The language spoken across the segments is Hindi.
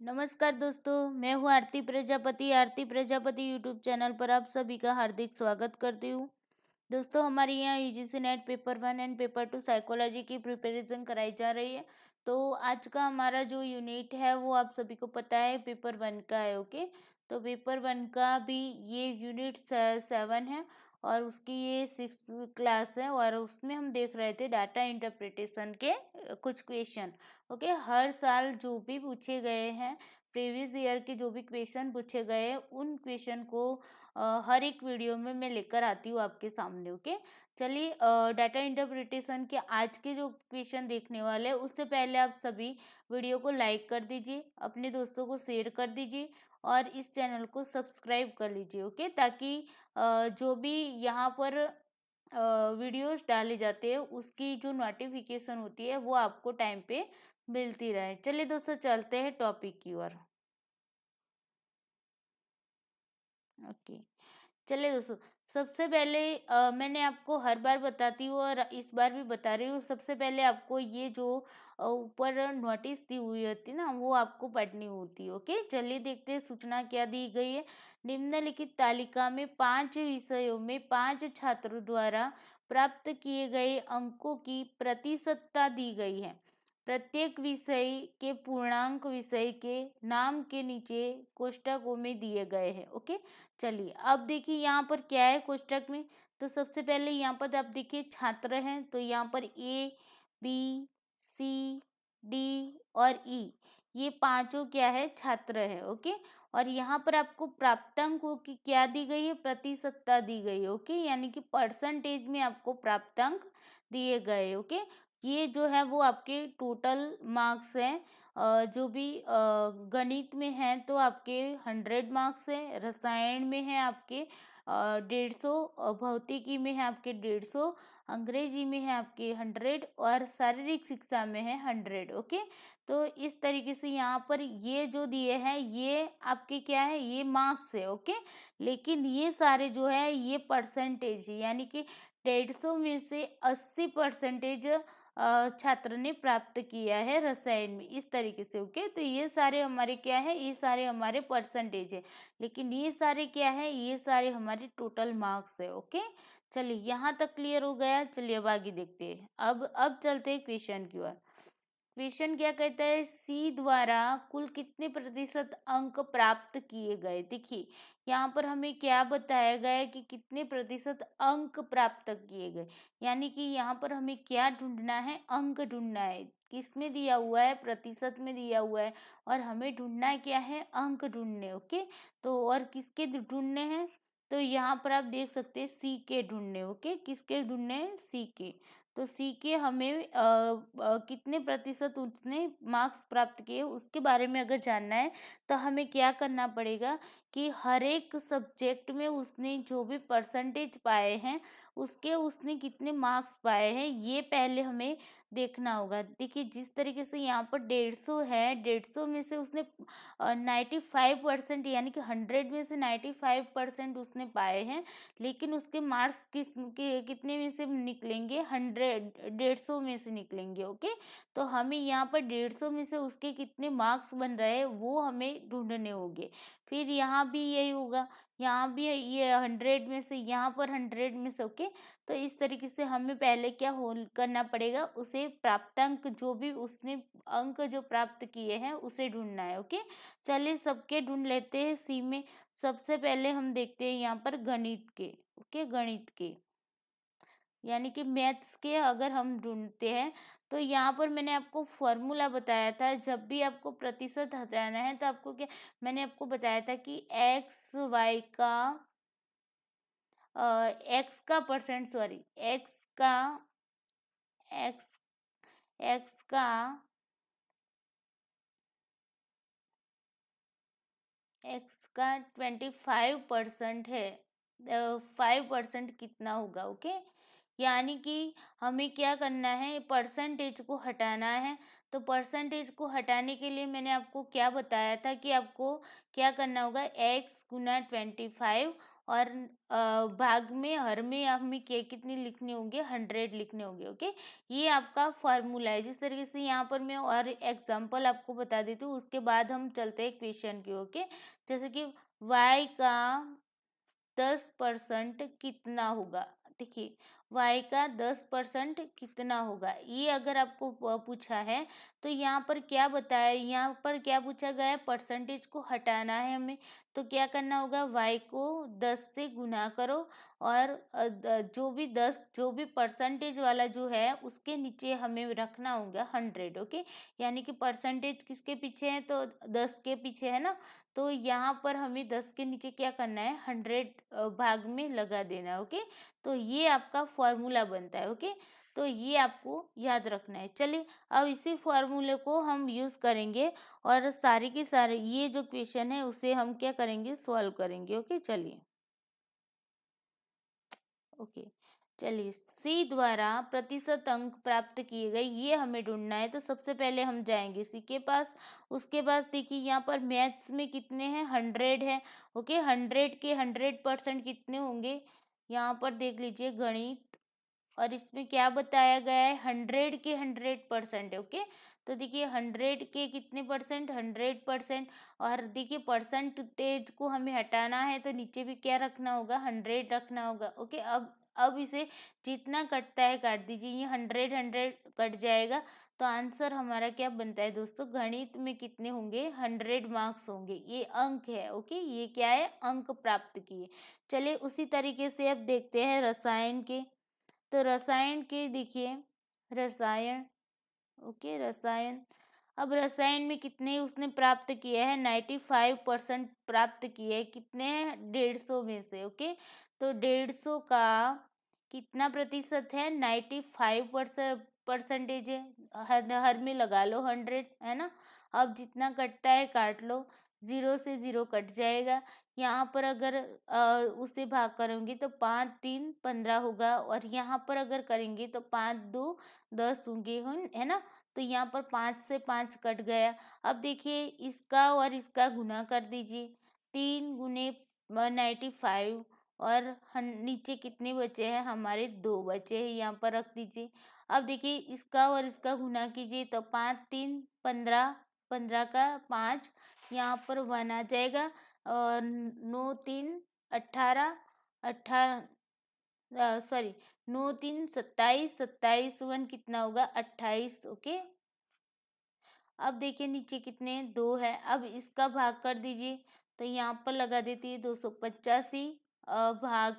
नमस्कार दोस्तों, मैं हूँ आरती प्रजापति यूट्यूब चैनल पर आप सभी का हार्दिक स्वागत करती हूँ। दोस्तों, हमारे यहाँ UGC net paper 1 and paper 2 psychology की प्रिपरेशन कराई जा रही है। तो आज का हमारा जो यूनिट है वो आप सभी को पता है पेपर 1 का है। ओके, तो पेपर 1 का भी ये यूनिट 7 है और उसकी ये 6th क्लास है और उसमें हम देख रहे थे डाटा इंटरप्रिटेशन के कुछ क्वेश्चन। ओके, हर साल जो भी पूछे गए हैं, प्रीवियस ईयर के जो भी क्वेश्चन पूछे गए हैं उन क्वेश्चन को हर एक वीडियो में मैं लेकर आती हूँ आपके सामने। ओके, चलिए डाटा इंटरप्रिटेशन के आज के जो क्वेश्चन देखने वाले हैं उससे पहले आप सभी वीडियो को लाइक कर दीजिए, अपने दोस्तों को शेयर कर दीजिए और इस चैनल को सब्सक्राइब कर लीजिए। ओके, ताकि जो भी यहाँ पर वीडियोस डाले जाते हैं उसकी जो नोटिफिकेशन होती है वो आपको टाइम पे मिलती रहे। चलिए दोस्तों, चलते हैं टॉपिक की ओर। ओके, चलिए दोस्तों, सबसे पहले मैंने आपको हर बार बताती हूँ और इस बार भी बता रही हूँ। सबसे पहले आपको ये जो ऊपर नोटिस दी हुई होती है ना वो आपको पढ़नी होती है। ओके, चलिए देखते हैं सूचना क्या दी गई है। निम्नलिखित तालिका में 5 विषयों में 5 छात्रों द्वारा प्राप्त किए गए अंकों की प्रतिशतता दी गई है। प्रत्येक विषय के पूर्णांक विषय के नाम के नीचे कोष्टकों में दिए गए हैं। ओके, चलिए अब देखिए यहाँ पर क्या है कोष्टक में। तो सबसे पहले यहाँ पर आप देखिए छात्र हैं, तो यहाँ पर A B C D और E, ये पांचों क्या है, छात्र है। ओके, और यहाँ पर आपको प्राप्तांकों की क्या दी गई है, प्रतिशतता दी गई है। ओके, यानी कि परसेंटेज में आपको प्राप्तांक दिए गए। ओके, ये जो है वो आपके टोटल मार्क्स हैं। जो भी गणित में है तो आपके 100 मार्क्स है, रसायन में है आपके 150, भौतिकी में है आपके 150, अंग्रेजी में है आपके 100 और शारीरिक शिक्षा में है 100। ओके, तो इस तरीके से यहाँ पर ये जो दिए हैं ये आपके क्या है, ये मार्क्स है। ओके, लेकिन ये सारे जो है ये परसेंटेज है, यानी कि 150 में से 80% छात्र ने प्राप्त किया है रसायन में, इस तरीके से। ओके, तो ये सारे हमारे क्या है, ये सारे हमारे परसेंटेज है, लेकिन ये सारे क्या है, ये सारे हमारे टोटल मार्क्स है। ओके, चलिए यहाँ तक क्लियर हो गया। चलिए अब आगे देखते हैं। अब चलते हैं क्वेश्चन की ओर। क्वेश्चन क्या कहता है, सी द्वारा कुल कितने प्रतिशत अंक प्राप्त किए गए। देखिए यहाँ पर हमें क्या बताया गया है कि कितने प्रतिशत अंक प्राप्त किए गए, यानी कि यहाँ पर हमें क्या ढूंढना है, अंक ढूंढना है। किसमें दिया हुआ है, प्रतिशत में दिया हुआ है और हमें ढूंढना है क्या है, अंक ढूंढने। ओके, तो और किसके ढूंढने हैं, तो यहाँ पर आप देख सकते हैं सी के ढूंढने। ओके, किसके ढूंढने हैं, सी के। तो सी के हमें कितने प्रतिशत उसने मार्क्स प्राप्त किए उसके बारे में अगर जानना है तो हमें क्या करना पड़ेगा कि हर एक सब्जेक्ट में उसने जो भी परसेंटेज पाए हैं उसके उसने कितने मार्क्स पाए हैं ये पहले हमें देखना होगा। देखिए जिस तरीके से यहाँ पर 150 है, 150 में से उसने 95% यानी कि 100 में से 95% उसने पाए हैं, लेकिन उसके मार्क्स कितने में से निकलेंगे, 150 में से निकलेंगे। ओके, तो हमें यहाँ पर 150 में से उसके कितने मार्क्स बन रहे हैं वो हमें ढूंढने होंगे। फिर यहाँ भी यही होगा, यहाँ भी ये 100 में से, यहाँ पर 100 में से। ओके, तो इस तरीके से हमें पहले क्या होल करना पड़ेगा, उसे प्राप्तांक जो भी उसने अंक जो प्राप्त किए हैं उसे ढूंढना है। ओके, चलिए सबके ढूंढ लेते हैं। सी में सबसे पहले हम देखते हैं यहाँ पर गणित के। ओके, गणित के यानी कि मैथ्स के अगर हम ढूंढते हैं तो यहाँ पर मैंने आपको फॉर्मूला बताया था, जब भी आपको प्रतिशत हटाना है तो आपको क्या, मैंने आपको बताया था कि एक्स का परसेंट, सॉरी एक्स एक्स का 25% है, 5% कितना होगा। ओके, यानी कि हमें क्या करना है, परसेंटेज को हटाना है। तो परसेंटेज को हटाने के लिए मैंने आपको क्या बताया था कि आपको क्या करना होगा, x गुना 25 और भाग में हर में हमें क्या कितने लिखने होंगे, 100 लिखने होंगे। ओके, ये आपका फॉर्मूला है। जिस तरीके से यहाँ पर मैं और एग्जांपल आपको बता देती हूँ, उसके बाद हम चलते हैं क्वेश्चन की। ओके, जैसे कि y का 10% कितना होगा। देखिए y का 10% कितना होगा, ये अगर आपको पूछा है तो यहाँ पर क्या बताया, यहाँ पर क्या पूछा गया है, परसेंटेज को हटाना है हमें। तो क्या करना होगा, y को 10 से गुना करो और जो भी परसेंटेज वाला जो है उसके नीचे हमें रखना होगा 100। ओके, यानी कि परसेंटेज किसके पीछे है, तो 10 के पीछे है ना। तो यहाँ पर हमें 10 के नीचे क्या करना है, 100 भाग में लगा देना है। ओके, तो ये आपका फॉर्मूला बनता है। ओके, तो ये आपको याद रखना है। चलिए अब इसी फॉर्मूले को हम यूज़ करेंगे और सारे के सारे ये जो क्वेश्चन है उसे हम क्या करेंगे, सॉल्व करेंगे। ओके, चलिए। ओके, चलिए सी द्वारा प्रतिशत अंक प्राप्त किए गए ये हमें ढूंढना है। तो सबसे पहले हम जाएंगे सी के पास। उसके बाद देखिए यहाँ पर मैथ्स में कितने हैं, 100 है। ओके, 100 के 100% कितने होंगे, यहाँ पर देख लीजिए गणित, और इसमें क्या बताया गया है, 100 के 100% है। ओके, तो देखिए 100 के कितने परसेंट, 100%। और देखिए परसेंटेज को हमें हटाना है तो नीचे भी क्या रखना होगा, 100 रखना होगा। ओके, अब इसे जितना कटता है काट दीजिए, ये 100 कट जाएगा। तो आंसर हमारा क्या बनता है दोस्तों, गणित में कितने होंगे, 100 मार्क्स होंगे। ये अंक है। ओके, ये क्या है, अंक प्राप्त किए। चलिए उसी तरीके से अब देखते हैं रसायन के। तो रसायन के देखिए, रसायन, ओके रसायन, अब रसायन में कितने उसने प्राप्त किए हैं, 95% प्राप्त किए हैं। कितने, 150 में से। ओके, तो 150 का कितना प्रतिशत है, 95% है। हर में लगा लो 100, है ना। अब जितना कटता है काट लो, 0 से 0 कट जाएगा। यहाँ पर अगर उसे भाग करेंगे तो 5 3 15 होगा, और यहाँ पर अगर करेंगे तो 5 2 10 होंगे, है ना। तो यहाँ पर 5 से 5 कट गया। अब देखिए इसका और इसका गुना कर दीजिए, 3 गुने 95, और नीचे कितने बचे हैं हमारे, 2 बचे हैं, यहाँ पर रख दीजिए। अब देखिए इसका और इसका गुना कीजिए तो 5 3 15, 15 का 5, यहाँ पर 1 आ जाएगा, और 9 3 18, 18 सॉरी 9 3 27, 27 1 कितना होगा, 28। ओके, अब देखिए नीचे कितने, 2 है। अब इसका भाग कर दीजिए, तो यहाँ पर लगा देती है 285। भाग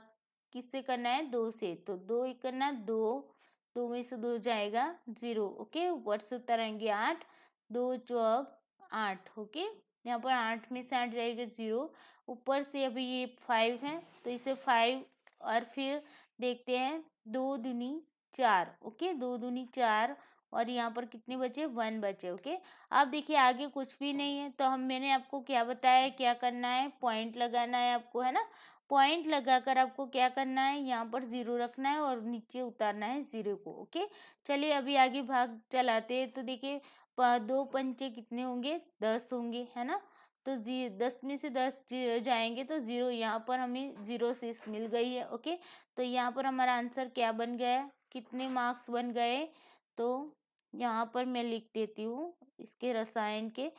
किससे करना है, 2 से, तो 2 ही करना, 2, 2 में से 2 जाएगा 0। ओके, ऊपर से उतर आएंगे 8, 2 चौक 8। ओके, यहाँ पर 8 में से 8 जाएगा 0। ऊपर से अभी ये 5 है तो इसे 5, और फिर देखते हैं 2 दूनी 4। ओके, 2 दूनी 4, और यहाँ पर कितने बचे, 1 बचे। ओके, अब देखिए आगे कुछ भी नहीं है, तो मैंने आपको क्या बताया, क्या करना है, पॉइंट लगाना है आपको, है ना। पॉइंट लगाकर आपको क्या करना है, यहाँ पर 0 रखना है और नीचे उतारना है 0 को। ओके, चलिए अभी आगे भाग चलाते हैं। तो देखिए 2 पंचे कितने होंगे, 10 होंगे, है ना। तो 10 में से 10 जाएंगे तो 0, यहाँ पर हमें 0 से मिल गई है। ओके, तो यहाँ पर हमारा आंसर क्या बन गया, कितने मार्क्स बन गए, तो यहाँ पर मैं लिख देती हूँ इसके रसायन के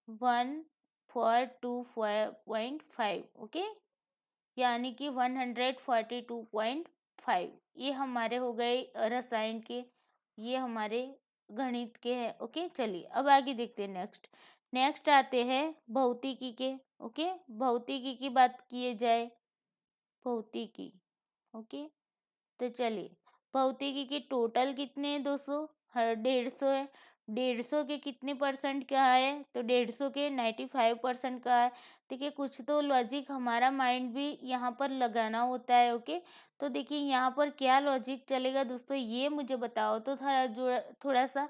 142.5। ओके, यानी कि 142.5 ये हमारे हो गए रसायन के, ये हमारे गणित के हैं। ओके, चलिए अब आगे देखते हैं। नेक्स्ट आते हैं भौतिकी के। ओके, भौतिकी की बात किए जाए, भौतिकी। ओके, तो चलिए भौतिकी के टोटल कितने हैं, 200, 150 है। 150 के कितने परसेंट का है, तो 150 के 95% का है। देखिए कुछ तो लॉजिक हमारा माइंड भी यहाँ पर लगाना होता है। ओके, तो देखिए यहाँ पर क्या लॉजिक चलेगा दोस्तों, ये मुझे बताओ तो थोड़ा सा।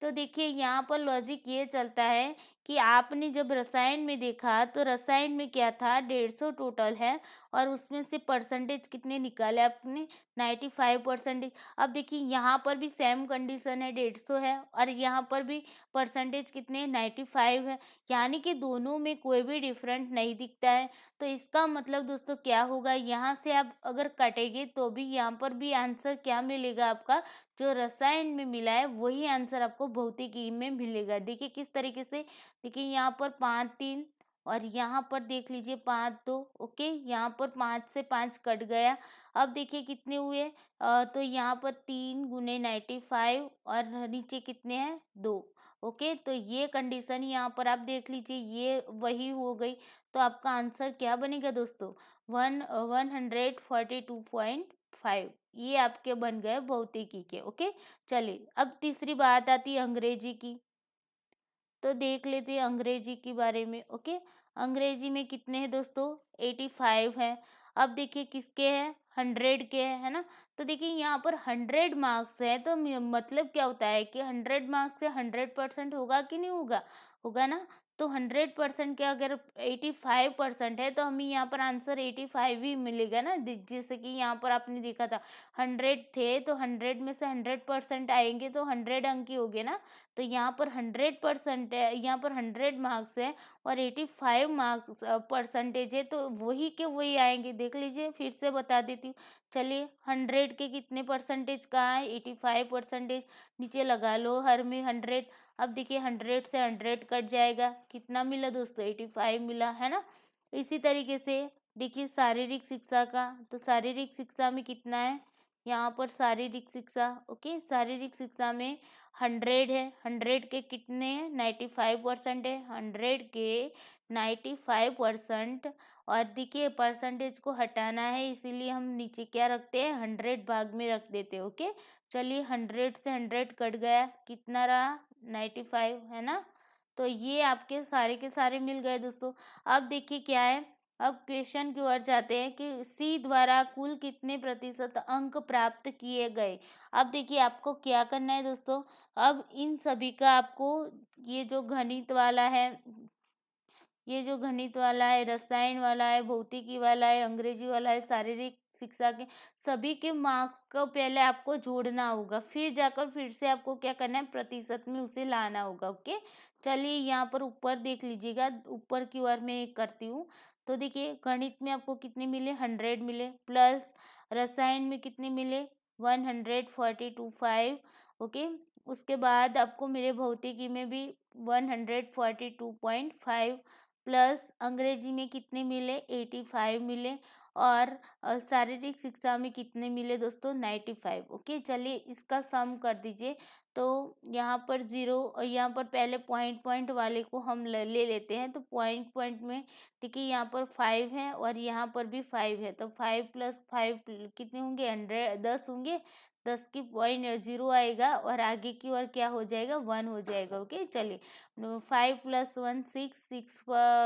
तो देखिए यहाँ पर लॉजिक ये चलता है कि आपने जब रसायन में देखा तो रसायन में क्या था, 150 टोटल है, और उसमें से परसेंटेज कितने निकाले आपने, 95%। अब देखिए यहाँ पर भी सेम कंडीशन है, 150 है, और यहाँ पर भी परसेंटेज कितने 95 है, यानी कि दोनों में कोई भी डिफरेंट नहीं दिखता है। तो इसका मतलब दोस्तों क्या होगा, यहाँ से आप अगर कटेंगे तो भी यहाँ पर भी आंसर क्या मिलेगा, आपका जो रसायन में मिला है वही आंसर आपको भौतिकी में मिलेगा। देखिए किस तरीके से, देखिए यहाँ पर 5 3 और यहाँ पर देख लीजिए 5 2। ओके, यहाँ पर 5 से 5 कट गया। अब देखिए कितने हुए, तो यहाँ पर 3 × 95 और नीचे कितने हैं 2। ओके, तो ये कंडीशन यहाँ पर आप देख लीजिए, ये वही हो गई। तो आपका आंसर क्या बनेगा दोस्तों, 142.5। ये आपके बन गए भौतिकी के। ओके, चलिए अब तीसरी बात आती है अंग्रेजी की। तो देख लेते हैं अंग्रेजी के बारे में। ओके, अंग्रेजी में कितने हैं दोस्तों, 85 है। अब देखिए किसके हैं, 100 के है ना। तो देखिए यहाँ पर 100 मार्क्स है, तो मतलब क्या होता है कि 100 मार्क्स से 100% होगा कि नहीं होगा, होगा ना। तो 100% के अगर 85% है तो हमें यहाँ पर आंसर 85 ही मिलेगा ना। जैसे कि यहाँ पर आपने देखा था 100 थे, तो 100 में से 100% आएंगे तो 100 अंक ही हो गए ना। तो यहाँ पर 100% है, यहाँ पर 100 मार्क्स है और 85 मार्क्स परसेंटेज है, तो वही के वही आएंगे। देख लीजिए, फिर से बता देती हूँ। चलिए 100 के कितने परसेंटेज कहाँ है, 85%। नीचे लगा लो हर में 100। अब देखिए 100 से 100 कट जाएगा, कितना मिला दोस्तों, 85 मिला है ना। इसी तरीके से देखिए शारीरिक शिक्षा का, तो शारीरिक शिक्षा में कितना है, यहाँ पर शारीरिक शिक्षा। ओके, शारीरिक शिक्षा में 100 है, 100 के कितने हैं, 95% है, 100 के 95%। और देखिए परसेंटेज को हटाना है, इसीलिए हम नीचे क्या रखते हैं, 100 भाग में रख देते हैं। ओके, चलिए 100 से 100 कट गया, कितना रहा, 95 है ना। तो ये आपके सारे के सारे मिल गए दोस्तों। अब देखिए क्या है, अब क्वेश्चन की ओर जाते हैं कि सी द्वारा कुल कितने प्रतिशत अंक प्राप्त किए गए। अब देखिए आपको क्या करना है दोस्तों, अब इन सभी का आपको, ये जो गणित वाला है, ये जो गणित वाला है, रसायन वाला है, भौतिकी वाला है, अंग्रेजी वाला है, शारीरिक शिक्षा के सभी के मार्क्स को पहले आपको जोड़ना होगा, फिर जाकर फिर से आपको क्या करना है, प्रतिशत में उसे लाना होगा। ओके, चलिए यहाँ पर ऊपर देख लीजिएगा, ऊपर की ओर मैं करती हूँ। तो देखिए गणित में आपको कितने मिले, 100 मिले, प्लस रसायन में कितने मिले, 142.5। ओके, उसके बाद आपको मेरे भौतिकी में भी 142.5, प्लस अंग्रेजी में कितने मिले, 85 मिले, और शारीरिक शिक्षा में कितने मिले दोस्तों, 95। ओके, चलिए इसका सम कर दीजिए। तो यहाँ पर 0, यहाँ पर पहले पॉइंट पॉइंट वाले को हम ले लेते हैं। तो पॉइंट पॉइंट में देखिए यहाँ पर 5 है और यहाँ पर भी 5 है, तो 5 + 5 कितने होंगे, 10 होंगे। 10 की पॉइंट 0 आएगा और आगे की ओर क्या हो जाएगा, 1 हो जाएगा। ओके, चलिए 5 + 1 6,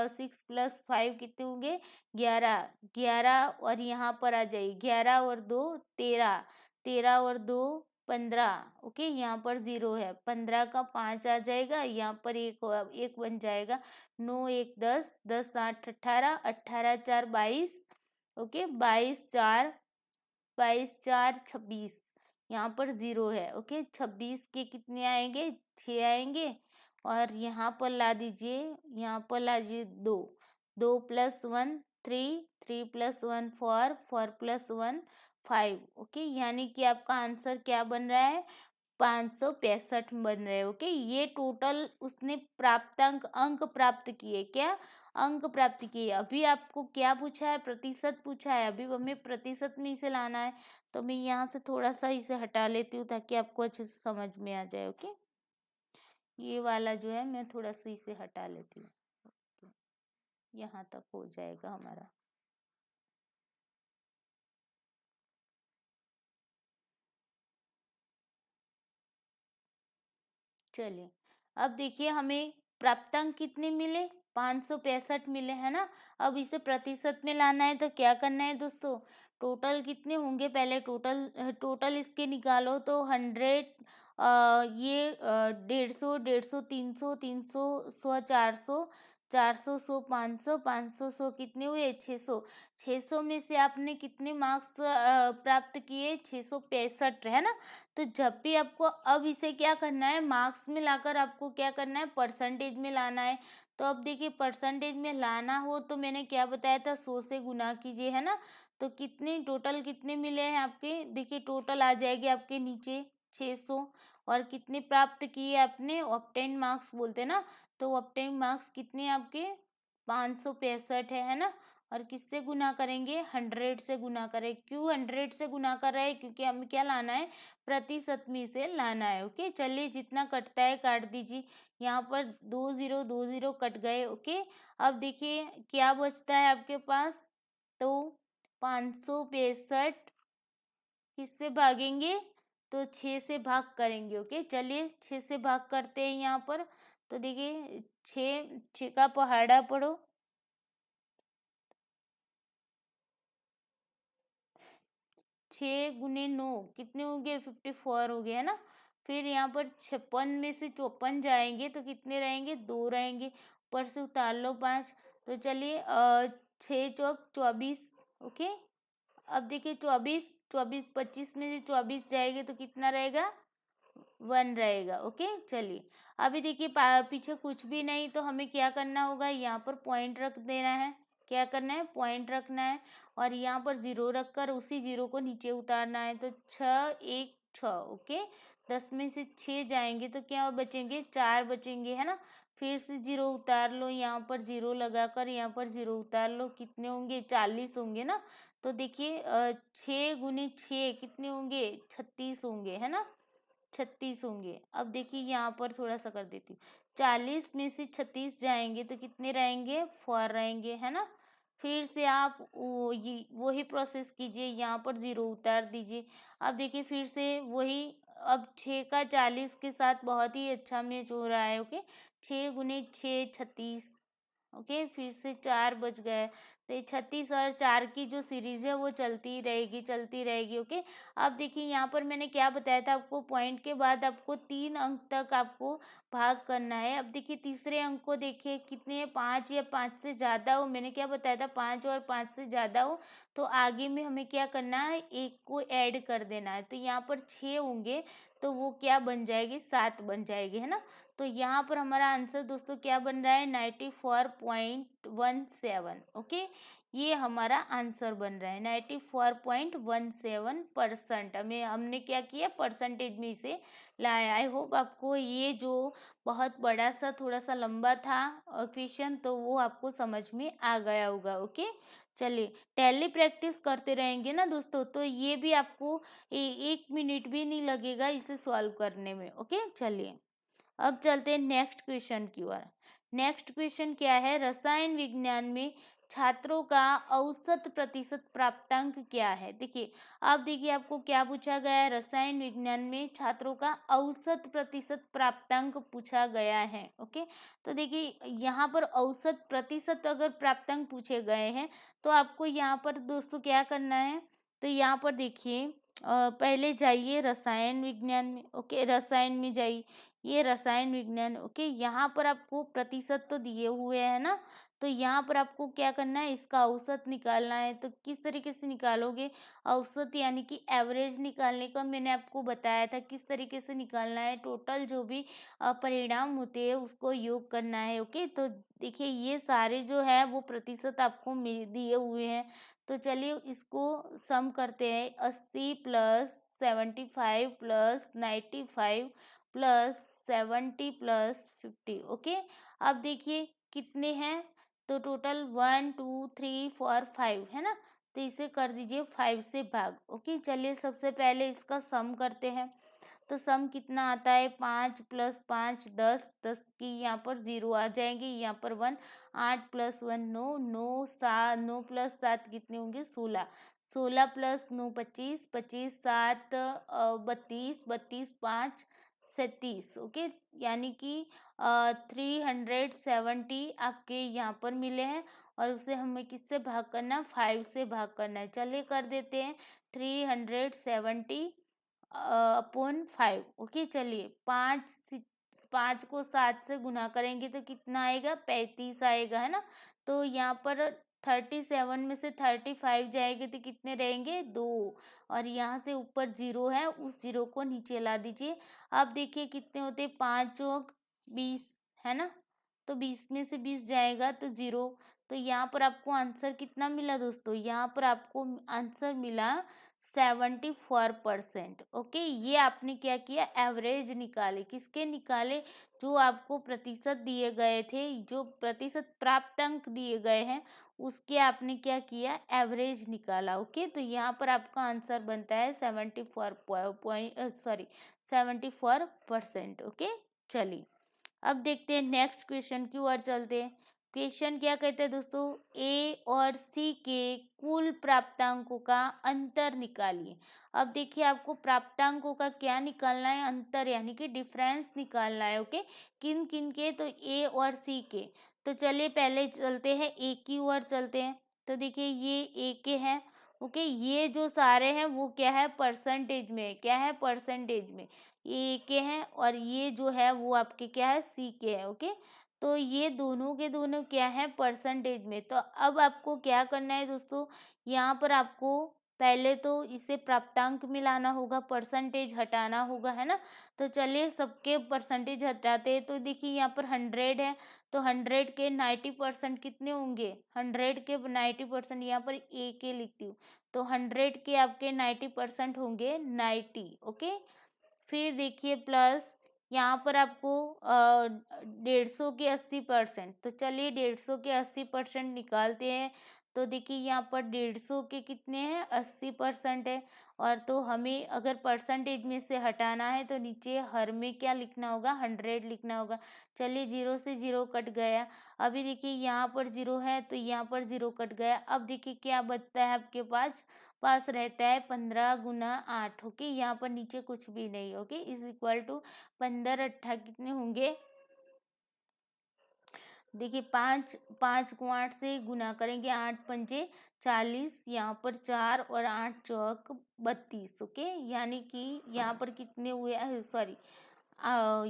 6 + 5 कितने होंगे, 11, 11, और यहाँ पर आ जाइए 11 और 2 13, 13 और 2 15। ओके, यहाँ पर 0 है, 15 का 5 आ जाएगा, यहाँ पर एक बन जाएगा, 9 1 10, 10 8 18, 18 4 22। ओके, 22 4, 22 4 26, यहाँ पर 0 है। ओके, 26 के कितने आएंगे, 6 आएंगे, और यहाँ पर ला दीजिए, यहाँ पर ला दीजिए 2, 2 + 1 3, 3 + 1 4, 4 + 1 5। ओके, यानी कि आपका आंसर क्या बन रहा है, 565 बन रहे हैं। ओके, ये टोटल उसने प्राप्तांक अंक प्राप्त किए, क्या अंक प्राप्त किए। अभी आपको क्या पूछा है, प्रतिशत पूछा है, अभी हमें प्रतिशत में इसे लाना है। तो मैं यहाँ से थोड़ा सा इसे हटा लेती हूँ ताकि आपको अच्छे से समझ में आ जाए। ओके, ये वाला जो है मैं थोड़ा सा इसे हटा लेती हूँ, यहाँ तक हो जाएगा हमारा। चलिए अब देखिए हमें प्राप्तांक कितने मिले, 565 मिले है ना। अब इसे प्रतिशत में लाना है तो क्या करना है दोस्तों, टोटल कितने होंगे, पहले टोटल इसके निकालो। तो 100, ये 150, 150, 300, 300, 100, 400, 400, 100, 500, 500, 100 कितने हुए? 600। 600 में से आपने कितने मार्क्स प्राप्त किए? 665, है ना। तो जब भी आपको अब इसे क्या करना है, मार्क्स में लाकर आपको क्या करना है, परसेंटेज में लाना है। तो अब देखिए परसेंटेज में लाना हो तो मैंने क्या बताया था, 100 से गुना कीजिए, है ना। तो कितने टोटल कितने मिले हैं आपके, देखिए टोटल आ जाएगी आपके नीचे 600। और कितने प्राप्त किए आपने, ऑब्टेन मार्क्स बोलते हैं ना। तो ऑब्टेन मार्क्स कितने आपके 565 है ना। और किससे गुना करेंगे, 100 से गुना करें। क्यों 100 से गुना कर रहे हैं, क्योंकि हमें क्या लाना है, प्रतिशत में से लाना है। ओके, चलिए जितना कटता है काट दीजिए। यहाँ पर 2 0 कट गए। ओके, अब देखिए क्या बचता है आपके पास, तो 565 किससे भागेंगे, तो 6 से भाग करेंगे। ओके, चलिए 6 से भाग करते हैं यहाँ पर। तो देखिए 6 का पहाड़ा पढ़ो, 6 × 9 कितने हो गए, 54 हो गए, है ना। फिर यहाँ पर 56 में से 54 जाएंगे तो कितने रहेंगे, 2 रहेंगे। ऊपर से उतार लो 5। तो चलिए 6 चौक 24। ओके, अब देखिए 24, 24 25 में से 24 जाएंगे तो कितना रहेगा, 1 रहेगा। ओके, चलिए अभी देखिए पीछे कुछ भी नहीं, तो हमें क्या करना होगा, यहाँ पर पॉइंट रख देना है। क्या करना है, पॉइंट रखना है। और यहाँ पर 0 रखकर उसी 0 को नीचे उतारना है। तो 6 1 6। ओके, 10 में से 6 जाएंगे तो क्या बचेंगे, 4 बचेंगे, है ना। फिर से 0 उतार लो, यहाँ पर 0 लगाकर यहाँ पर 0 उतार लो, कितने होंगे, 40 होंगे ना। तो देखिए 6 × 6 कितने होंगे, 36 होंगे, है ना। 36 होंगे। अब देखिए यहाँ पर थोड़ा सा कर देती हूँ, 40 में से 36 जाएंगे तो कितने रहेंगे, 4 रहेंगे, है ना। फिर से आप वही प्रोसेस कीजिए, यहाँ पर 0 उतार दीजिए। अब देखिए फिर से वही, अब 6 का 40 के साथ बहुत ही अच्छा मैच हो रहा है। ओके, 6 × 6 36। ओके, फिर से 4 बच गए। तो 36 और 4 की जो सीरीज है वो चलती रहेगी, चलती रहेगी। ओके, अब देखिए यहाँ पर मैंने क्या बताया था आपको, पॉइंट के बाद आपको 3 अंक तक आपको भाग करना है। अब देखिए तीसरे अंक को देखिए कितने हैं, 5 या 5 से ज़्यादा हो, मैंने क्या बताया था, 5 और 5 से ज़्यादा हो तो आगे में हमें क्या करना है, 1 को ऐड कर देना है। तो यहाँ पर 6 होंगे तो वो क्या बन जाएगी, 7 बन जाएगी, है ना। तो यहाँ पर हमारा आंसर दोस्तों क्या बन रहा है, 94.17। ओके, ये हमारा आंसर बन रहा है 94.17%। हमने क्या किया, परसेंटेज में इसे लाया। आई होप आपको ये जो बहुत बड़ा सा थोड़ा सा लंबा था क्वेश्चन, तो वो आपको समझ में आ गया होगा। ओके, चलिए डेली प्रैक्टिस करते रहेंगे ना दोस्तों, तो ये भी आपको 1 मिनट भी नहीं लगेगा इसे सॉल्व करने में। ओके, चलिए अब चलते हैं नेक्स्ट क्वेश्चन की ओर। नेक्स्ट क्वेश्चन क्या है, रसायन विज्ञान में छात्रों का औसत प्रतिशत प्राप्तांक क्या है। देखिए अब देखिए आपको क्या पूछा गया है, रसायन विज्ञान में छात्रों का औसत प्रतिशत प्राप्तांक पूछा गया है। ओके, तो देखिए यहाँ पर औसत प्रतिशत अगर प्राप्तांक पूछे गए हैं तो आपको यहाँ पर दोस्तों क्या करना है, तो यहाँ पर देखिए पहले जाइए रसायन विज्ञान में। ओके, रसायन में जाइए, ये रसायन विज्ञान। ओके, यहाँ पर आपको प्रतिशत तो दिए हुए हैं ना, तो यहाँ पर आपको क्या करना है, इसका औसत निकालना है। तो किस तरीके से निकालोगे औसत, यानी कि एवरेज निकालने का मैंने आपको बताया था किस तरीके से निकालना है। टोटल जो भी परिणाम होते हैं उसको योग करना है। ओके, तो देखिए ये सारे जो है वो प्रतिशत आपको दिए हुए हैं। तो चलिए इसको सम करते हैं, 80 + 75 + 95 + 70 + 50। ओके, अब देखिए कितने हैं, तो टोटल 1 2 3 4 5 है ना। तो इसे कर दीजिए 5 से भाग। ओके, चलिए सबसे पहले इसका सम करते हैं। तो सम कितना आता है, 5 + 5 10, 10 की यहाँ पर 0 आ जाएंगे, यहाँ पर 1, 8 + 1 9, 9 7 9 + 7 कितने होंगे, 16, 16 + 9 25, 25 7 32, 32 5 37। ओके, यानी कि 370 आपके यहाँ पर मिले हैं। और उसे हमें किससे भाग करना है, 5 से भाग करना है। चलिए कर देते हैं 370 अपॉन 5। ओके, चलिए 5 5 को 7 से गुना करेंगे तो कितना आएगा, 35 आएगा, है ना। तो यहाँ पर 37 में से 35 जाएंगे तो कितने रहेंगे, 2। और यहाँ से ऊपर 0 है, उस 0 को नीचे ला दीजिए। अब देखिए कितने होते, 5 चौक 20, है ना। तो 20 में से 20 जाएगा तो 0। तो यहाँ पर आपको आंसर कितना मिला दोस्तों, यहाँ पर आपको आंसर मिला 74%। ओके, ये आपने क्या किया, एवरेज निकाले। किसके निकाले, जो आपको प्रतिशत दिए गए थे, जो प्रतिशत प्राप्त अंक दिए गए हैं, उसके आपने क्या किया, एवरेज निकाला। ओके, तो यहाँ पर आपका आंसर बनता है 74%। ओके, चलिए अब देखते हैं नेक्स्ट क्वेश्चन की ओर चलते हैं। क्वेश्चन क्या कहते हैं दोस्तों, ए और सी के कुल प्राप्तांकों का अंतर निकालिए। अब देखिए आपको प्राप्तांकों का क्या निकालना है, अंतर यानी कि डिफरेंस निकालना है। ओके, किन किन के, तो ए और सी के। तो चलिए पहले चलते हैं ए की ओर चलते हैं। तो देखिए ये ए के हैं। ओके, ये जो सारे हैं वो क्या है, परसेंटेज में, क्या है, परसेंटेज में ये के हैं। और ये जो है वो आपके क्या है, सी के हैं। ओके, तो ये दोनों के दोनों क्या है, परसेंटेज में। तो अब आपको क्या करना है दोस्तों, यहाँ पर आपको पहले तो इसे प्राप्तांक मिलाना होगा, परसेंटेज हटाना होगा, है ना। तो चलिए सबके परसेंटेज हटाते हैं। तो देखिए यहाँ पर 100 है, तो 100 के 90% कितने होंगे, 100 के 90%, यहाँ पर ए के लिखती हूँ। तो 100 के आपके 90% होंगे 90। ओके, फिर देखिए प्लस यहाँ पर आपको 150 के 80%। तो चलिए 150 के 80% निकालते हैं। तो देखिए यहाँ पर 150 के कितने हैं, 80% है। और तो हमें अगर परसेंटेज में से हटाना है तो नीचे हर में क्या लिखना होगा, 100 लिखना होगा। चलिए 0 से 0 कट गया। अभी देखिए यहाँ पर 0 है तो यहाँ पर 0 कट गया। अब देखिए क्या बचता है आपके पास, पास रहता है 15 गुना 8। ओके, यहाँ पर नीचे कुछ भी नहीं। ओके, इज इक्वल टू 15 8 कितने होंगे, देखिए 5 को 8 से गुना करेंगे, 8 पंजे 40, यहाँ पर 4 और 8 चौक 32। ओके, यानी कि यहाँ पर कितने हुए, सॉरी,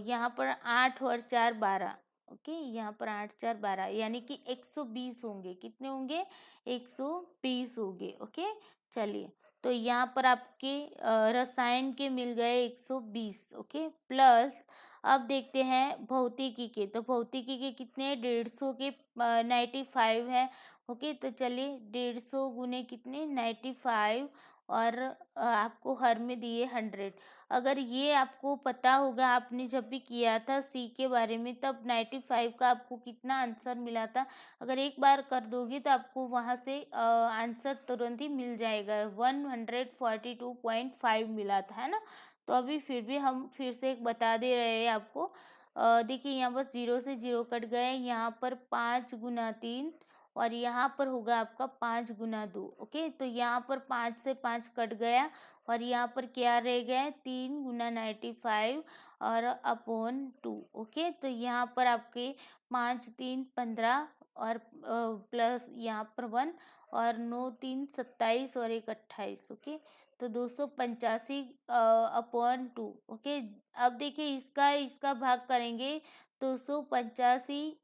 यहाँ पर 8 और 4 12। ओके, यहाँ पर 8 4 12 यानी कि 120 होंगे। कितने होंगे, 120 होंगे। ओके, चलिए तो यहाँ पर आपके रसायन के मिल गए 120। ओके, प्लस अब देखते हैं भौतिकी के। तो भौतिकी के कितने, 150 के 95 है। ओके, तो चलिए 150 गुने कितने, 95, और आपको हर में दिए 100। अगर ये आपको पता होगा, आपने जब भी किया था सी के बारे में, तब 95 का आपको कितना आंसर मिला था, अगर एक बार कर दोगे तो आपको वहाँ से आंसर तुरंत ही मिल जाएगा। 142.5 मिला था, है ना। तो अभी फिर भी हम फिर से एक बता दे रहे हैं आपको। देखिए यहाँ बस 0 से 0 कट गए, यहाँ पर 5 गुना 3, और यहाँ पर होगा आपका 5 गुना 2। ओके, तो यहाँ पर 5 से 5 कट गया, और यहाँ पर क्या रह गया, 3 गुना 95 और अपॉन 2। ओके, तो यहाँ पर आपके 5 3 15, और प्लस यहाँ पर 1, और 9 3 27 और 1 28। ओके, तो 285 अपॉन 2। ओके, अब देखिए इसका इसका भाग करेंगे, 285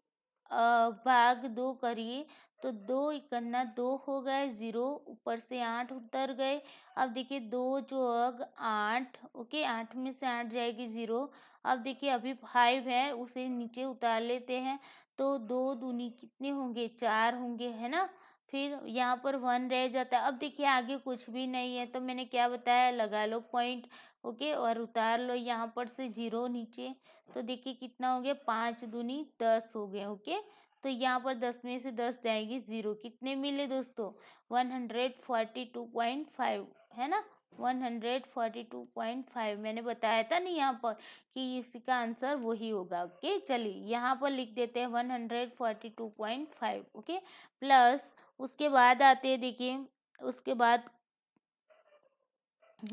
भाग 2 करिए, तो 2 इकन्ना 2 हो गए, 0 ऊपर से 8 उतर गए। अब देखिए 2 चौक 8। ओके, 8 में से 8 जाएगी 0। अब देखिए अभी 5 है, उसे नीचे उतार लेते हैं। तो 2 दूनी कितने होंगे, 4 होंगे, है ना। फिर यहाँ पर 1 रह जाता है। अब देखिए आगे कुछ भी नहीं है, तो मैंने क्या बताया, लगा लो पॉइंट। ओके, और उतार लो यहाँ पर से 0 नीचे। तो देखिए कितना हो गया, 5 दूनी 10 हो गए। ओके, तो यहाँ पर 10 में से 10 जाएगी 0। कितने मिले दोस्तों, 142.5, है ना। 142.5 मैंने बताया था नहीं यहाँ पर कि इसका आंसर वही होगा। ओके, चलिए यहाँ पर लिख देते हैं 142.5। ओके, प्लस उसके बाद आते हैं, देखिए उसके बाद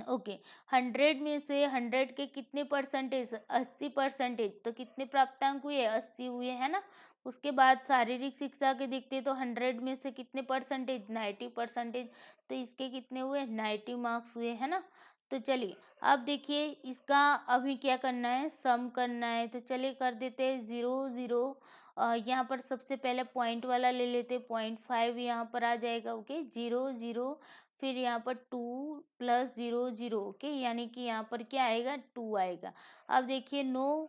ओके, 100 में से 100 के कितने परसेंटेज, 80%। तो कितने प्राप्तांक हुए, 80 हुए, है ना। उसके बाद शारीरिक शिक्षा के देखते तो 100 में से कितने परसेंटेज, 90%। तो इसके कितने हुए, 90 मार्क्स हुए, है ना। तो चलिए अब देखिए इसका अभी क्या करना है, सम करना है। तो चलिए कर देते हैं 0 0। यहाँ पर सबसे पहले पॉइंट वाला ले लेते, 0.5 यहाँ पर आ जाएगा। ओके 0 0, फिर यहाँ पर 2 प्लस 0 0। ओके यानी कि यहाँ पर क्या आएगा, 2 आएगा। अब देखिए 9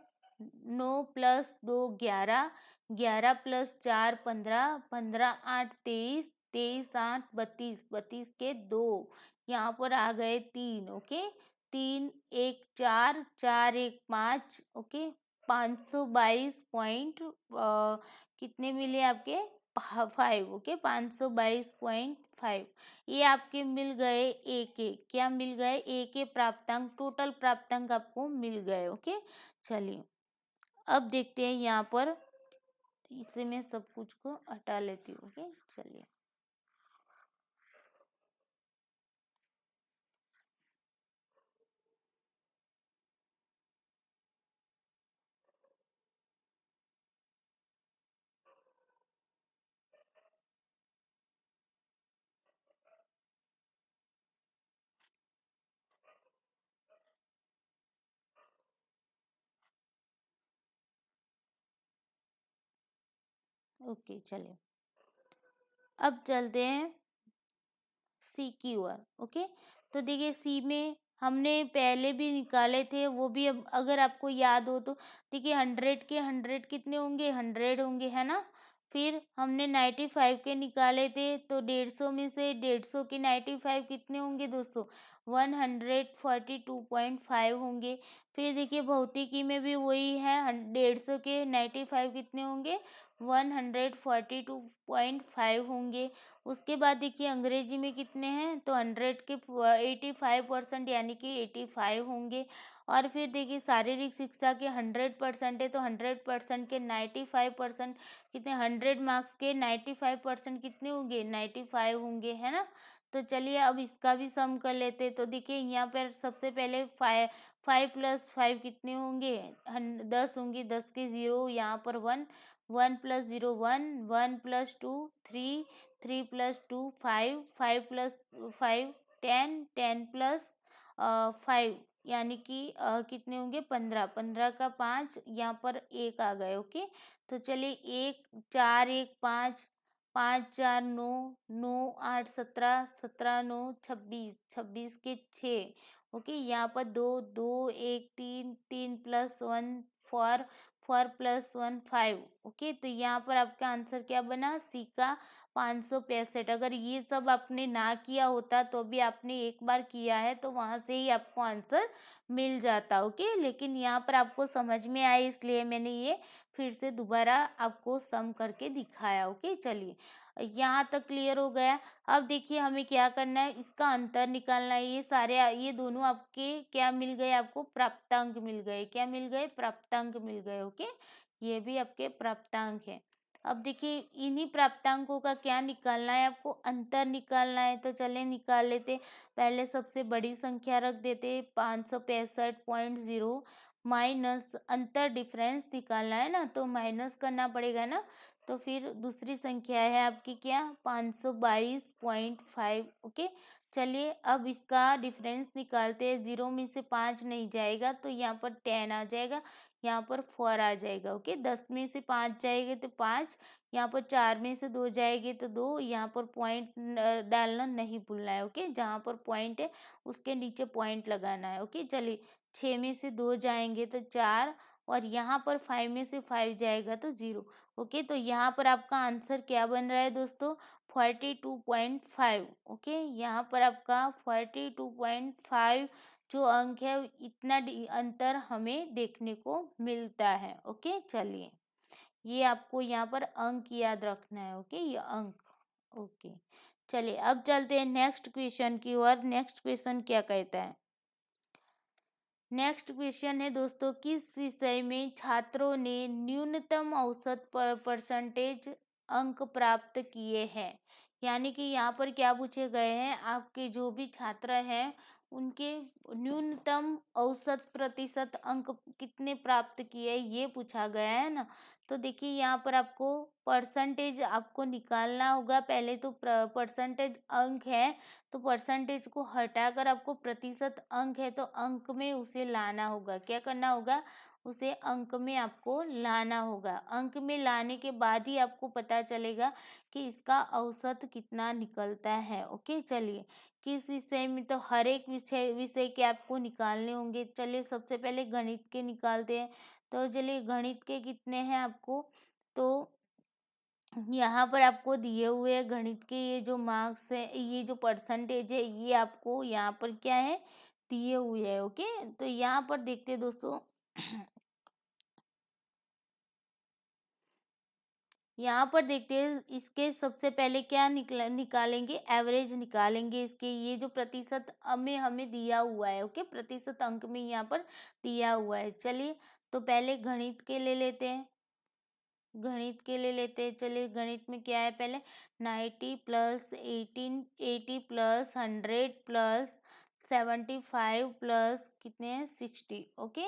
9 प्लस 2 11, 11 प्लस 4 15, 15 8 23, 23 8 32, 32 के 2, यहाँ पर आ गए 3। ओके 3 1 4, 4 1 5। ओके 522 कितने मिले आपके, 5। ओके 522.5 ये आपके मिल गए एक एक, क्या मिल गए, एक एक प्राप्तांक, टोटल प्राप्तांक आपको मिल गए। ओके चलिए अब देखते हैं यहाँ पर, इसे मैं सब कुछ को हटा लेती हूँ। ओके चलिए ओके चलिए अब चलते हैं सी की ओर। ओके तो देखिए सी में हमने पहले भी निकाले थे, वो भी अब अगर आपको याद हो तो देखिए 100 के 100 कितने होंगे, 100 होंगे, है ना। फिर हमने 95 के निकाले थे, तो 150 में से 150 के 95 कितने होंगे दोस्तों, 142.5 होंगे। फिर देखिए भौतिकी में भी वही है, 150 के 95 कितने होंगे, 142.5 होंगे। उसके बाद देखिए अंग्रेजी में कितने हैं, तो 100 के 85% यानी कि 85 होंगे। और फिर देखिए शारीरिक शिक्षा के 100% है, तो 100% के 95% कितने, 100 मार्क्स के 95% कितने होंगे, 95 होंगे, है ना। तो चलिए अब इसका भी सम कर लेते हैं। तो देखिए यहाँ पर सबसे पहले 5 प्लस 5 कितने होंगे, 10 होंगे, 10 के 0, यहाँ पर 1, 1 plus 0 1, 1 plus 2 3, 3 plus 2 5, 5 plus 5 10, 10 plus 5 यानी कि कितने होंगे, 15, 15 का 5, यहाँ पर एक आ गए। ओके तो चलिए 1 4 1 5, 5 4 9, 9 8 17, 17 9 26, 26 के 6। ओके यहाँ पर 2 2 1 3, 3 प्लस 1 4, 4 प्लस 1 5। ओके तो यहाँ पर आपका आंसर क्या बना, सी का 565। अगर ये सब आपने ना किया होता तो भी आपने एक बार किया है, तो वहाँ से ही आपको आंसर मिल जाता। ओके लेकिन यहाँ पर आपको समझ में आए इसलिए मैंने ये फिर से दोबारा आपको सम करके दिखाया। ओके चलिए यहाँ तक क्लियर हो गया। अब देखिए हमें क्या करना है, इसका अंतर निकालना है। ये सारे ये दोनों आपके क्या मिल गए, आपको प्राप्तांक मिल गए, क्या मिल गए, प्राप्तांक मिल गए। ओके ये भी आपके प्राप्तांक है। अब देखिए इन्हीं प्राप्तांकों का क्या निकालना है, आपको अंतर निकालना है। तो चले निकाल लेते, पहले सबसे बड़ी संख्या रख देते 565.0 माइनस अंतर डिफरेंस निकालना है ना, तो माइनस करना पड़ेगा ना। तो फिर दूसरी संख्या है आपकी क्या, 522.5। ओके चलिए अब इसका डिफरेंस निकालते हैं। 0 में से 5 नहीं जाएगा तो यहाँ पर 10 आ जाएगा, यहाँ पर 4 आ जाएगा। ओके 10 में से 5 जाएंगे तो 5, यहाँ पर 4 में से 2 जाएंगे तो 2, यहाँ पर पॉइंट डालना नहीं भूलना है। ओके जहाँ पर पॉइंट है उसके नीचे पॉइंट लगाना है। ओके चलिए 6 में से 2 जाएंगे तो 4, और यहाँ पर 5 में से 5 जाएगा तो 0। ओके तो यहाँ पर आपका आंसर क्या बन रहा है दोस्तों, 42.5। ओके यहाँ पर आपका 42.5 जो अंक है, इतना अंतर हमें देखने को मिलता है। ओके चलिए ये आपको यहाँ पर अंक याद रखना है। ओके ये अंक। ओके चलिए अब चलते हैं नेक्स्ट क्वेश्चन की ओर। नेक्स्ट क्वेश्चन क्या कहता है, नेक्स्ट क्वेश्चन है दोस्तों, किस विषय में छात्रों ने न्यूनतम औसत परसेंटेज अंक प्राप्त किए हैं। यानी कि यहाँ पर क्या पूछे गए हैं, आपके जो भी छात्र हैं उनके न्यूनतम औसत प्रतिशत अंक कितने प्राप्त किए, ये पूछा गया है ना। तो देखिए यहाँ पर आपको परसेंटेज आपको निकालना होगा। पहले तो परसेंटेज अंक है, तो तो परसेंटेज को हटाकर आपको प्रतिशत अंक है तो अंक में उसे लाना होगा। क्या करना होगा? उसे अंक में आपको लाना होगा। अंक में लाने के बाद ही आपको पता चलेगा कि इसका औसत कितना निकलता है। ओके, चलिए किस विषय में, तो हर एक विषय विषय के आपको निकालने होंगे। चलिए सबसे पहले गणित के निकालते हैं। तो चलिए गणित के कितने हैं आपको, तो यहाँ पर आपको दिए हुए हैं गणित के ये जो मार्क्स है, ये जो परसेंटेज है, ये आपको यहाँ पर क्या है, दिए हुए है। ओके, तो यहाँ पर देखते हैं दोस्तों यहाँ पर देखते हैं इसके सबसे पहले क्या निकालेंगे, एवरेज निकालेंगे इसके। ये जो प्रतिशत में हमें दिया हुआ है, ओके, प्रतिशत अंक में यहाँ पर दिया हुआ है। चलिए तो पहले गणित के ले लेते हैं, गणित के ले लेते हैं। चलिए गणित में क्या है, पहले 90 प्लस 80 प्लस 100 प्लस 75 प्लस कितने हैं 60। ओके,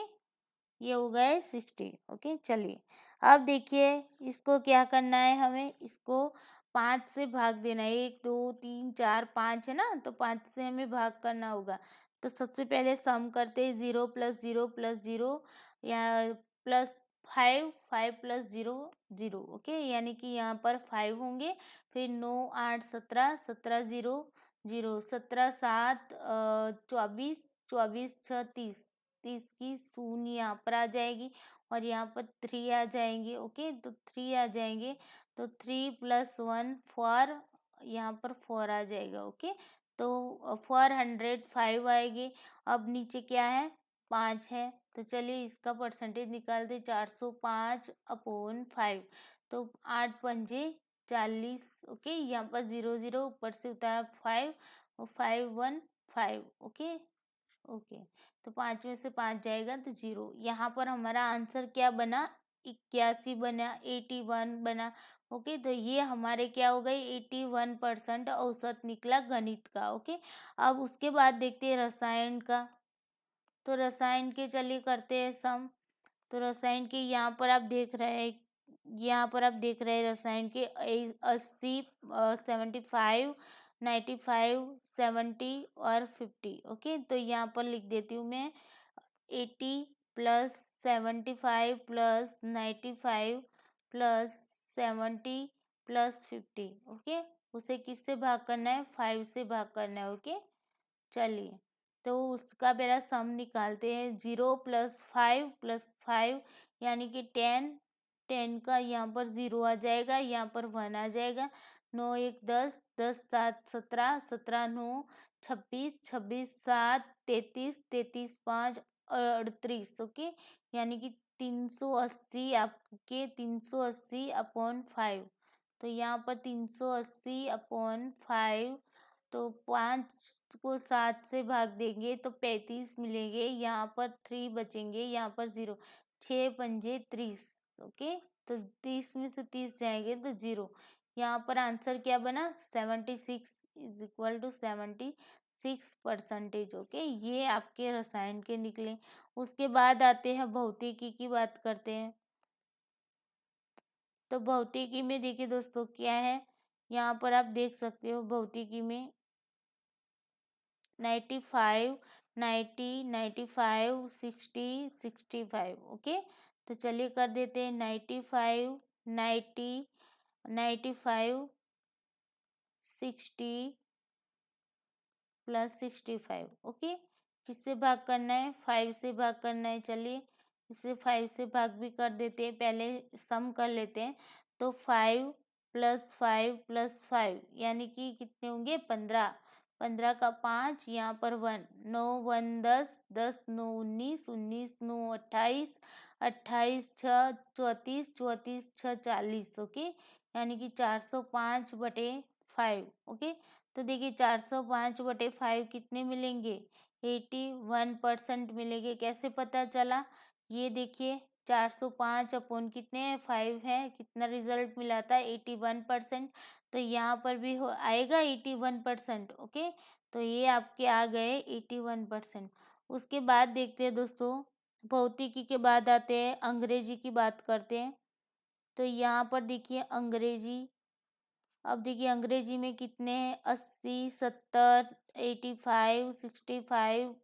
ये हो गए 60। ओके, चलिए अब देखिए इसको क्या करना है, हमें इसको 5 से भाग देना है। 1 2 3 4 5 है ना, तो 5 से हमें भाग करना होगा। तो सबसे पहले सम करते हैं, 0 प्लस 0 प्लस 0 या प्लस 5 5 प्लस 0 0। ओके, यानी कि यहाँ पर 5 होंगे, फिर 9 8 17 17 0 0 17 7 24 24 6 30 30 की शून्य यहाँ पर आ जाएगी और यहाँ पर 3 आ जाएंगे। ओके, तो 3 आ जाएंगे, तो 3 प्लस 1 4, यहाँ पर 4 आ जाएगा। ओके, तो 405 आएगी। अब नीचे क्या है, 5 है, तो चलिए इसका परसेंटेज निकाल दे, 405/5। तो 8 पंजे 40। ओके, यहाँ पर 0 0 ऊपर से उतारा 5 और 5 1 5। ओके ओके, तो 5 में से 5 जाएगा तो 0। यहाँ पर हमारा आंसर क्या बना, 81 बना, 81 बना। ओके, तो ये हमारे क्या हो गई, 81% औसत निकला गणित का। ओके, अब उसके बाद देखते हैं रसायन का। तो रसायन के चलिए करते हैं सम। तो रसायन के यहाँ पर आप देख रहे हैं, यहाँ पर आप देख रहे हैं रसायन के 80 75 95 70 और 50। ओके, तो यहाँ पर लिख देती हूँ मैं 80 plus 75 plus 95 plus 70 plus 50। Okay, उसे किससे भाग करना है, 5 से भाग करना है। ओके, चलिए तो उसका पहला सम निकालते हैं। 0 प्लस 5 यानी कि 10। 10 का यहाँ पर 0 आ जाएगा, यहाँ पर 1 आ जाएगा। 9 1 10 10 7 17 17 9 26 26 7 33 33 5 38। ओके, यानी कि 380 आपके 380/5। तो यहाँ पर 380/5, तो 5 को 7 से भाग देंगे तो 35 मिलेंगे। यहाँ पर 3 बचेंगे, यहाँ पर 0। 6 पंजे 30। ओके, तो 30 में से 30 जाएंगे तो 0। यहाँ पर आंसर क्या बना, 76 ओके, ये आपके रसायन के निकले। उसके बाद आते हैं भौतिकी की बात करते हैं। तो भौतिकी में देखिए दोस्तों क्या है, यहाँ पर आप देख सकते हो भौतिकी में 95 90 95 60 65। ओके, तो चलिए कर देते हैं 95 90 95 60 प्लस 65। ओके, किससे भाग करना है, 5 से भाग करना है। चलिए इसे 5 से भाग भी कर देते हैं, पहले सम कर लेते हैं। तो 5 प्लस 5 प्लस 5 यानी कि कितने होंगे, 15। 15 का 5, यहाँ पर 1। 9 1 10 10 9 19 19 9 28 28 6 34 34 6 40। ओके, यानी कि 405/5। ओके, तो देखिए 405/5 कितने मिलेंगे, 81% मिलेंगे। कैसे पता चला, ये देखिए 405 कितने हैं, 5 है, कितना रिजल्ट मिला था 81%। तो यहाँ पर भी हो आएगा 81%। ओके, तो ये आपके आ गए 81%। उसके बाद देखते हैं दोस्तों, भौतिकी के बाद आते हैं अंग्रेजी की बात करते हैं। तो यहाँ पर देखिए अंग्रेजी अब देखिए अंग्रेजी में कितने हैं, 80, 70, 85, 65,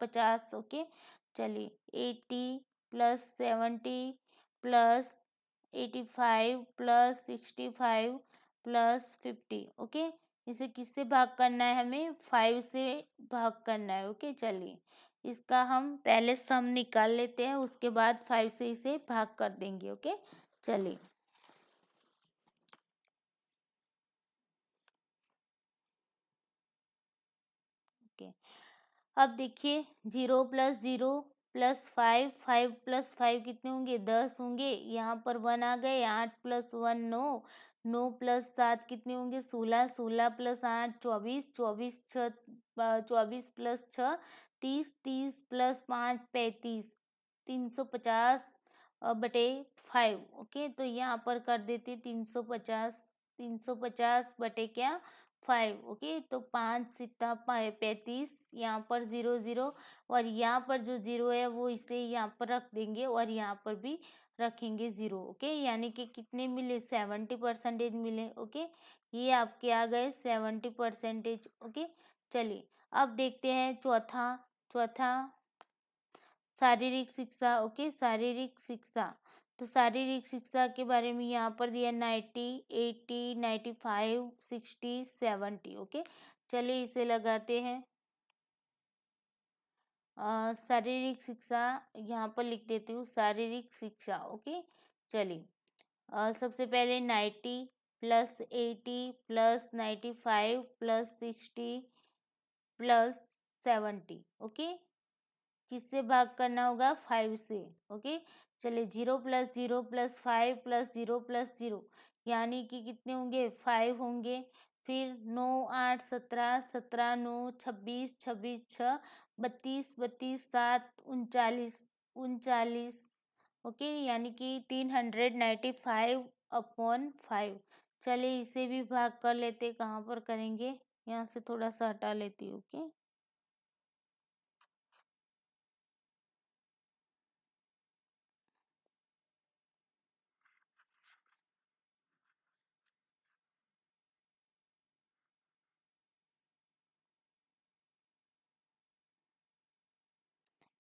50। ओके, चलिए 80 plus 70 plus 85 plus 65 plus 50। Okay, इसे किससे भाग करना है, हमें 5 से भाग करना है। ओके, चलिए इसका हम पहले सम निकाल लेते हैं, उसके बाद 5 से इसे भाग कर देंगे। ओके, चलिए ओके, अब देखिए 0 प्लस 0 प्लस 5, 5 प्लस 5 कितने होंगे, 10 होंगे। यहाँ पर 1 आ गए, 8 प्लस 1 9, 9 प्लस 7 कितने होंगे, 16, 16 प्लस 8 24, 24 6 24 प्लस 6 30, 30 प्लस 5 35, 350 बटे 5। ओके, तो यहाँ पर कर देते 350, 350 बटे क्या, 5। ओके, तो 5 सित्ता 35, यहाँ पर 0 0, और यहाँ पर जो 0 है वो इसे यहाँ पर रख देंगे और यहाँ पर भी रखेंगे 0। ओके, यानी कि कितने मिले, 70% मिले। ओके, ये आपके आ गए 70%। ओके, चलिए अब देखते हैं चौथा। चौथा शारीरिक शिक्षा। ओके, शारीरिक शिक्षा, तो शारीरिक शिक्षा के बारे में यहाँ पर दिया 90, 80, 95, 60, 70। ओके, चलिए इसे लगाते हैं। शारीरिक शिक्षा यहाँ पर लिख देती हूँ, शारीरिक शिक्षा। ओके, चलिए सबसे पहले 90 plus 80 plus 95 plus 60 plus 70। Okay, किससे भाग करना होगा, 5 से। ओके, चलिए 0 प्लस 0 प्लस 5 प्लस 0 प्लस 0, यानी कि कितने होंगे, 5 होंगे। फिर 9 8 17, 17 9 26, 26 6 32, 32 7 39, 39। ओके, यानी कि 395/5। चलिए इसे भी भाग कर लेते, कहाँ पर करेंगे, यहाँ से थोड़ा सा हटा लेती हूँ। ओके,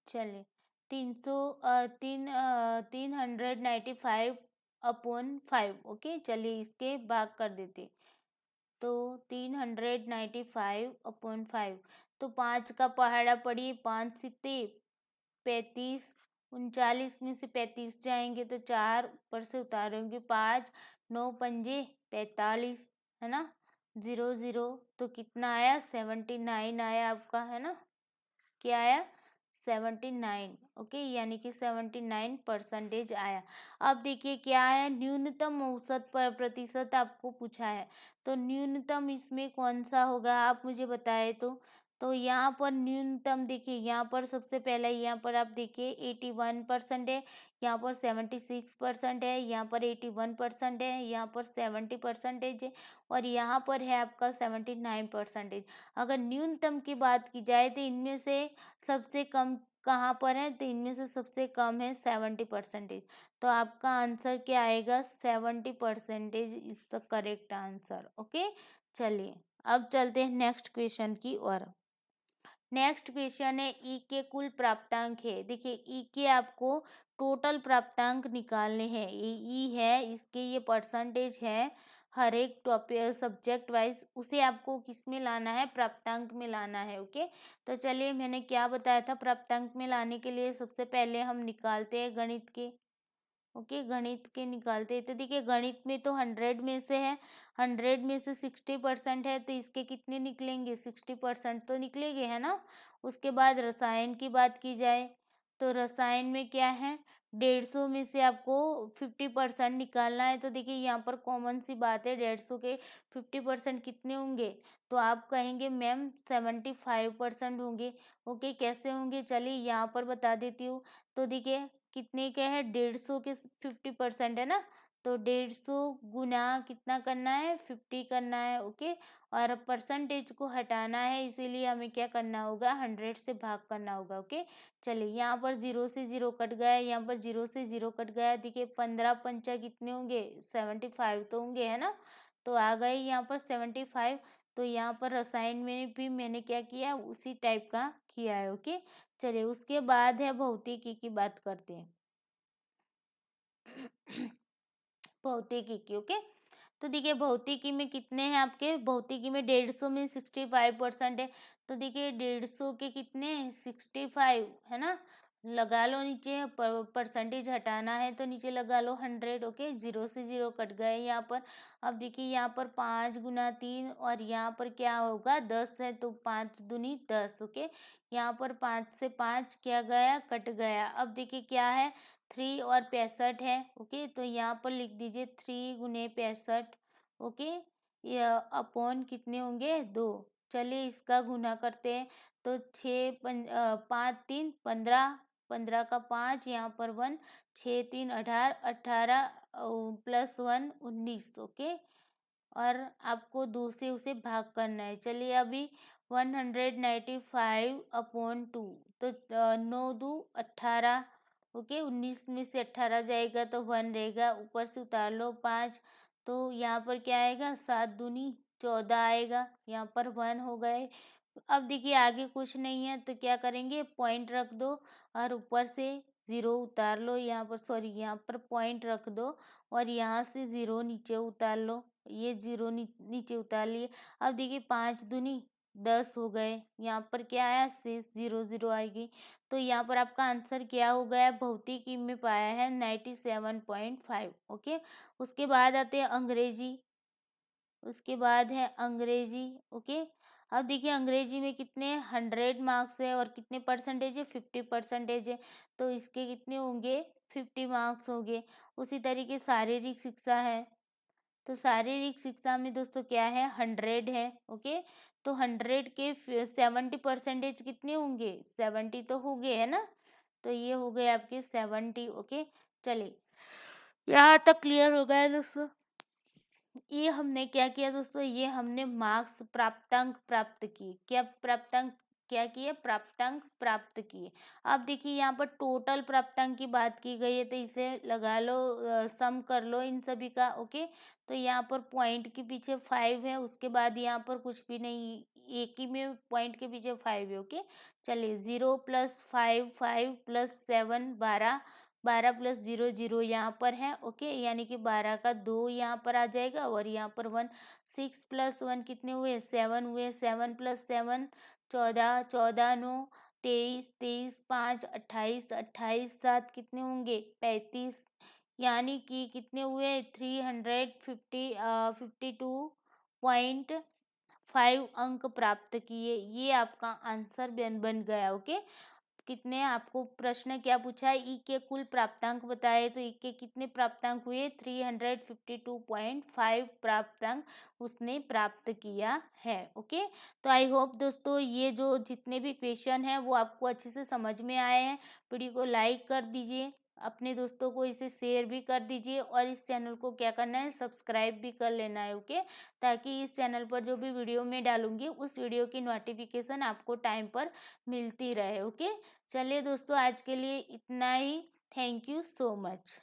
चलिए 395/5। ओके, चलिए इसके भाग कर देते, तो 395/5। तो 5 का पहाड़ा पड़िए, 5 सित्ते 35, 39 में से 35 जाएंगे तो 4 ऊपर से उतारेंगे, 5 9 पंजे 45, है ना, 0 0, तो कितना आया, 79 आया आपका, है ना, क्या आया, 79। ओके, यानी कि 79% आया। अब देखिए क्या है, न्यूनतम औसत पर प्रतिशत आपको पूछा है, तो न्यूनतम इसमें कौन सा होगा, आप मुझे बताए तो यहाँ पर न्यूनतम देखिए, यहाँ पर सबसे पहला यहाँ पर आप देखिए 81% है, यहाँ पर 76% है, यहाँ पर 81% है, यहाँ पर 70% है, और यहाँ पर है आपका 79%। अगर न्यूनतम की बात की जाए तो इनमें से सबसे कम कहाँ पर है, तो इनमें से सबसे कम है 70%। तो आपका आंसर क्या आएगा, 70% is the correct answer. Okay, चलिए अब चलते हैं नेक्स्ट क्वेश्चन की ओर। नेक्स्ट क्वेश्चन है, ई के कुल प्राप्तांक है। देखिए ई के आपको टोटल प्राप्तांक निकालने हैं, ई है, इसके ये परसेंटेज है, हर एक टॉपिक सब्जेक्ट वाइज उसे आपको किस में लाना है, प्राप्तांक में लाना है। ओके, तो चलिए मैंने क्या बताया था, प्राप्तांक में लाने के लिए सबसे पहले हम निकालते हैं गणित के। ओके, गणित के निकालते हैं, तो देखिए गणित में तो 100 में से है, 100 में से 60% है, तो इसके कितने निकलेंगे, 60% तो निकलेंगे, है ना। उसके बाद रसायन की बात की जाए, तो रसायन में क्या है, 150 में से आपको 50% निकालना है। तो देखिए यहाँ पर कॉमन सी बात है, 150 के 50% कितने होंगे, तो आप कहेंगे मैम 75% होंगे। ओके, कैसे होंगे, चलिए यहाँ पर बता देती हूँ। तो देखिए कितने के हैं, 150 के 50% है ना, तो 150 गुना कितना करना है, 50 करना है। ओके, और परसेंटेज को हटाना है, इसीलिए हमें क्या करना होगा, 100 से भाग करना होगा। ओके, चलिए यहाँ पर 0 से 0 कट गया, यहाँ पर 0 से 0 कट गया। देखिए 15 पंचा कितने होंगे, 75 तो होंगे, है ना। तो आ गए यहाँ पर 75। तो यहाँ पर रसायन में भी मैंने क्या किया, उसी टाइप का किया है। ओके, चलिए उसके बाद है भौतिकी की बात करते हैं। भौतिकी की, ओके। तो देखिए भौतिकी में कितने हैं आपके, भौतिकी में 150 में 65% है। तो देखिए 150 के कितने 65 है ना, लगा लो नीचे, परसेंटेज हटाना है तो नीचे लगा लो 100। ओके, 0 से 0 कट गए यहाँ पर। अब देखिए यहाँ पर 5 गुना 3 और यहाँ पर क्या होगा 10 है, तो 5 दूनी 10। ओके, यहाँ पर 5 से 5 क्या गया, कट गया। अब देखिए क्या है 3 और 65 है। ओके, तो यहाँ पर लिख दीजिए 3 गुने 65। ओके, ये अपॉन कितने होंगे 2। चलिए इसका गुना करते हैं। तो 5 3 15, 15 का 5 यहाँ पर 1, 6 3 18, 18 प्लस 1 19। ओके, और आपको 2 से उसे भाग करना है। चलिए अभी 195/2, तो 9 2 18। ओके, 19 में से 18 जाएगा तो 1 रहेगा, ऊपर से उतार लो 5। तो यहाँ पर क्या आएगा 7 दूनी 14 आएगा, यहाँ पर 1 हो गए। अब देखिए आगे कुछ नहीं है तो क्या करेंगे, पॉइंट रख दो और ऊपर से 0 उतार लो। यहाँ पर सॉरी, यहाँ पर पॉइंट रख दो और यहाँ से 0 नीचे उतार लो। ये 0 नीचे उतार लिए। अब देखिए 5 दूनी 10 हो गए, यहाँ पर क्या आया शेष 0 0 आएगी। तो यहाँ पर आपका आंसर क्या हो गया, भौतिकी में पाया है 97.5। ओके, उसके बाद आते हैं अंग्रेजी। उसके बाद है अंग्रेजी। ओके, अब देखिए अंग्रेजी में कितने 100 मार्क्स है और कितने परसेंटेज है 50% है। तो इसके कितने होंगे 50 मार्क्स होंगे। उसी तरीके शारीरिक शिक्षा है। तो शारीरिक शिक्षा में दोस्तों क्या है 100 है। ओके, तो 100 के 70% कितने होंगे 70 तो हो गए है ना। तो ये हो गए आपके 70। ओके, चलिए यहाँ तक क्लियर हो गया दोस्तों। ये हमने क्या किया दोस्तों, ये हमने मार्क्स प्राप्तांक प्राप्त किए। क्या प्राप्तांक, क्या किए प्राप्तांक प्राप्त किए। अब देखिए यहाँ पर टोटल प्राप्तांक की बात की गई है, तो इसे लगा लो, सम कर लो इन सभी का। ओके, तो यहाँ पर पॉइंट के पीछे 5 है, उसके बाद यहाँ पर कुछ भी नहीं, एक ही में पॉइंट के पीछे 5 है। ओके, चलिए 0 + 5 5 + 7 12, 12 + 0 0 यहाँ पर है। ओके, यानी कि 12 का 2 यहाँ पर आ जाएगा और यहाँ पर 1। 6 + 1 कितने हुए 7 हुए, 7 + 7 14, 14 9 23, 23 5 28, 28 7 कितने होंगे 35। यानी कि कितने हुए 352.5 अंक प्राप्त किए। ये आपका आंसर बन गया। ओके, कितने आपको प्रश्न क्या पूछा है, ई के कुल प्राप्तांक बताए, तो ई के कितने प्राप्तांक हुए 352.5 प्राप्तांक उसने प्राप्त किया है। ओके, तो आई होप दोस्तों ये जो जितने भी क्वेश्चन हैं वो आपको अच्छे से समझ में आए हैं। वीडियो को लाइक कर दीजिए, अपने दोस्तों को इसे शेयर भी कर दीजिए और इस चैनल को क्या करना है सब्सक्राइब भी कर लेना है। ओके, ताकि इस चैनल पर जो भी वीडियो मैं डालूंगी उस वीडियो की नोटिफिकेशन आपको टाइम पर मिलती रहे। ओके, चलिए दोस्तों आज के लिए इतना ही। Thank you so much.